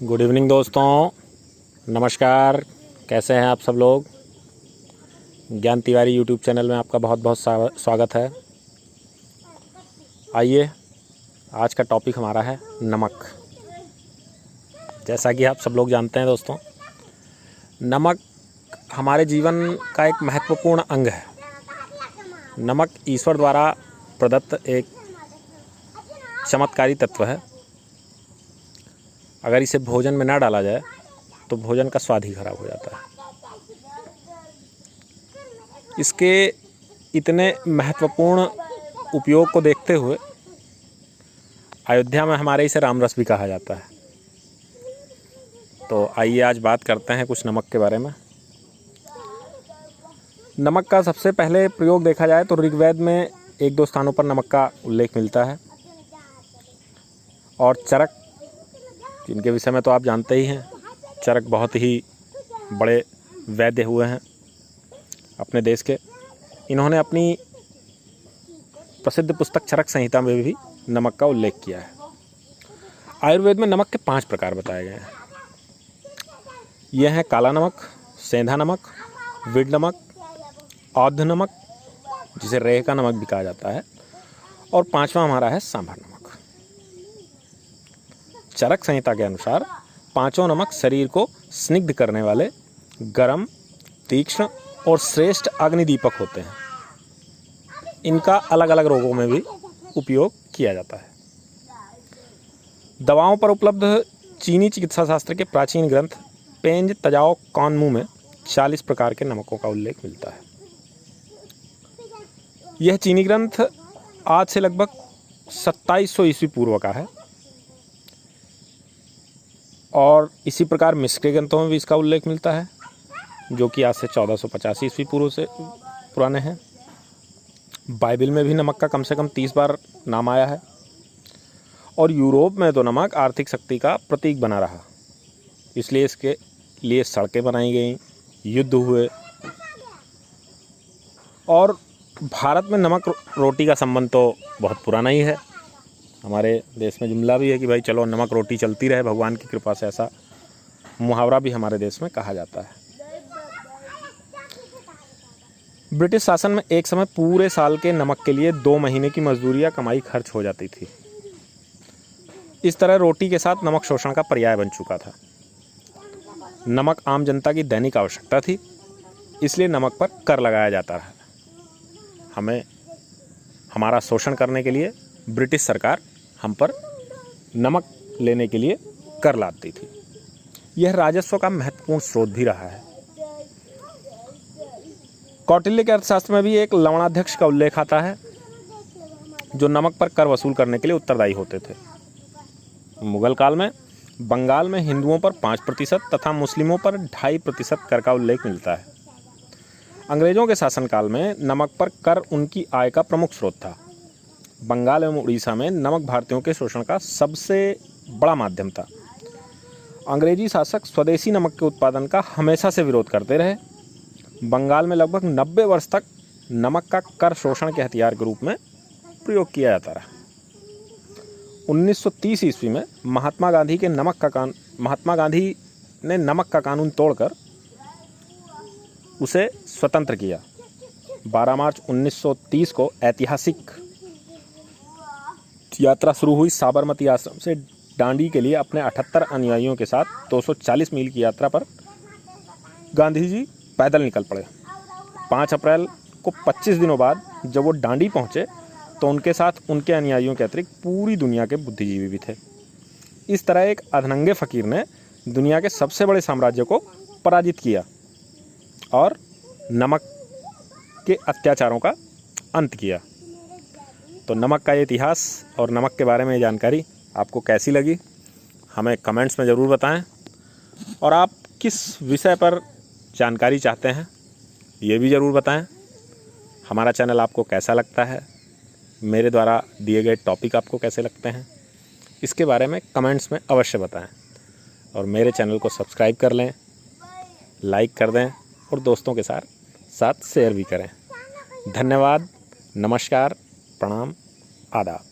Good evening दोस्तों, नमस्कार। कैसे हैं आप सब लोग। ज्ञान तिवारी यूट्यूब चैनल में आपका बहुत बहुत स्वागत है। आइए, आज का टॉपिक हमारा है नमक। जैसा कि आप सब लोग जानते हैं दोस्तों, नमक हमारे जीवन का एक महत्वपूर्ण अंग है। नमक ईश्वर द्वारा प्रदत्त एक चमत्कारी तत्व है। अगर इसे भोजन में ना डाला जाए तो भोजन का स्वाद ही खराब हो जाता है। इसके इतने महत्वपूर्ण उपयोग को देखते हुए अयोध्या में हमारे इसे रामरस भी कहा जाता है। तो आइए आज बात करते हैं कुछ नमक के बारे में। नमक का सबसे पहले प्रयोग देखा जाए तो ऋग्वेद में एक दो स्थानों पर नमक का उल्लेख मिलता है। और चरक, जिनके विषय में तो आप जानते ही हैं, चरक बहुत ही बड़े वैद्य हुए हैं अपने देश के। इन्होंने अपनी प्रसिद्ध पुस्तक चरक संहिता में भी नमक का उल्लेख किया है। आयुर्वेद में नमक के 5 प्रकार बताए गए हैं। यह हैं काला नमक, सेंधा नमक, विड नमक, औद्ध नमक, जिसे रेह का नमक भी कहा जाता है, और 5वां हमारा है सांभर नमक। चरक संहिता के अनुसार 5 नमक शरीर को स्निग्ध करने वाले, गरम, तीक्ष्ण और श्रेष्ठ अग्निदीपक होते हैं। इनका अलग अलग रोगों में भी उपयोग किया जाता है। दवाओं पर उपलब्ध चीनी चिकित्सा शास्त्र के प्राचीन ग्रंथ पेंज तजाओ कॉनमू में 40 प्रकार के नमकों का उल्लेख मिलता है। यह चीनी ग्रंथ आज से लगभग 2700 ईस्वी पूर्व का है। और इसी प्रकार मिस्र के ग्रंथों में भी इसका उल्लेख मिलता है, जो कि आज से 1450 ईस्वी पूर्व से पुराने हैं। बाइबल में भी नमक का कम से कम 30 बार नाम आया है। और यूरोप में तो नमक आर्थिक शक्ति का प्रतीक बना रहा, इसलिए इसके लिए सड़कें बनाई गई, युद्ध हुए। और भारत में नमक रोटी का संबंध तो बहुत पुराना ही है। हमारे देश में जुमला भी है कि भाई चलो नमक रोटी चलती रहे भगवान की कृपा से, ऐसा मुहावरा भी हमारे देश में कहा जाता है। ब्रिटिश शासन में एक समय पूरे साल के नमक के लिए 2 महीने की मजदूरी या कमाई खर्च हो जाती थी। इस तरह रोटी के साथ नमक शोषण का पर्याय बन चुका था। नमक आम जनता की दैनिक आवश्यकता थी, इसलिए नमक पर कर लगाया जाता रहा। हमें हमारा शोषण करने के लिए ब्रिटिश सरकार हम पर नमक लेने के लिए कर लाती थी। यह राजस्व का महत्वपूर्ण स्रोत भी रहा है। कौटिल्य के अर्थशास्त्र में भी एक लवणाध्यक्ष का उल्लेख आता है, जो नमक पर कर वसूल करने के लिए उत्तरदायी होते थे। मुगल काल में बंगाल में हिंदुओं पर 5% तथा मुस्लिमों पर 2.5% कर का उल्लेख मिलता है। अंग्रेजों के शासनकाल में नमक पर कर उनकी आय का प्रमुख स्रोत था। बंगाल एवं उड़ीसा में नमक भारतीयों के शोषण का सबसे बड़ा माध्यम था। अंग्रेजी शासक स्वदेशी नमक के उत्पादन का हमेशा से विरोध करते रहे। बंगाल में लगभग 90 वर्ष तक नमक का कर शोषण के हथियार के रूप में प्रयोग किया जाता रहा। 1930 ईस्वी में महात्मा गांधी ने नमक का कानून तोड़कर उसे स्वतंत्र किया। 12 मार्च 1930 को ऐतिहासिक यात्रा शुरू हुई। साबरमती आश्रम से डांडी के लिए अपने 78 अनुयायियों के साथ 240 मील की यात्रा पर गांधी जी पैदल निकल पड़े। 5 अप्रैल को 25 दिनों बाद जब वो डांडी पहुंचे तो उनके साथ उनके अनुयायियों के अतिरिक्त पूरी दुनिया के बुद्धिजीवी भी थे। इस तरह एक अधनंगे फकीर ने दुनिया के सबसे बड़े साम्राज्य को पराजित किया और नमक के अत्याचारों का अंत किया। तो नमक का इतिहास और नमक के बारे में जानकारी आपको कैसी लगी, हमें कमेंट्स में ज़रूर बताएं। और आप किस विषय पर जानकारी चाहते हैं ये भी ज़रूर बताएं। हमारा चैनल आपको कैसा लगता है, मेरे द्वारा दिए गए टॉपिक आपको कैसे लगते हैं, इसके बारे में कमेंट्स में अवश्य बताएं। और मेरे चैनल को सब्सक्राइब कर लें, लाइक कर दें और दोस्तों के साथ शेयर भी करें। धन्यवाद, नमस्कार, प्रणाम, आदाब।